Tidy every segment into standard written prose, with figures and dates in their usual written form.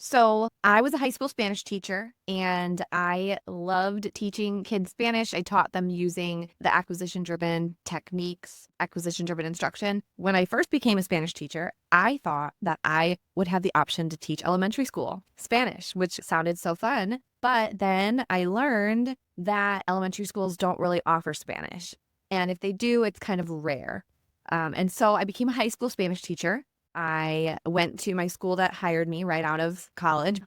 So I was a high school Spanish teacher and I loved teaching kids Spanish. I taught them using the acquisition driven techniques, acquisition driven instruction. When I first became a Spanish teacher, I thought that I would have the option to teach elementary school Spanish, which sounded so fun. But then I learned that elementary schools don't really offer Spanish. And if they do, it's kind of rare. And so I became a high school Spanish teacher. I went to my school that hired me right out of college.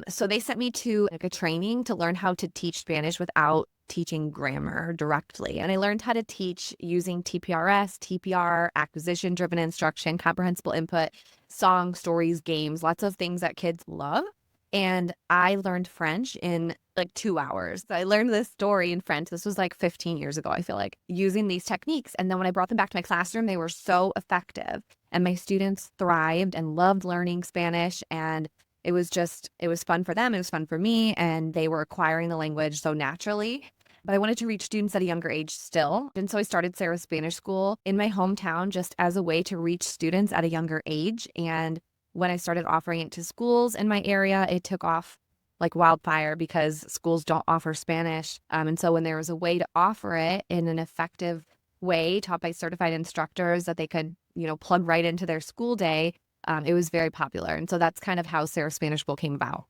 So they sent me to like a training to learn how to teach Spanish without teaching grammar directly. And I learned how to teach using TPRS, TPR, acquisition driven instruction, comprehensible input, songs, stories, games, lots of things that kids love. And I learned French in like 2 hours. I learned this story in French. This was like 15 years ago, I feel like, using these techniques. And then when I brought them back to my classroom, they were so effective. And my students thrived and loved learning Spanish. And it was fun for them. It was fun for me. And they were acquiring the language so naturally. But I wanted to reach students at a younger age still. And so I started Sarah's Spanish School in my hometown just as a way to reach students at a younger age. And when I started offering it to schools in my area, it took off like wildfire because schools don't offer Spanish. And so when there was a way to offer it in an effective way taught by certified instructors that they could, plug right into their school day, it was very popular. And so that's kind of how Sarah Spanish School came about.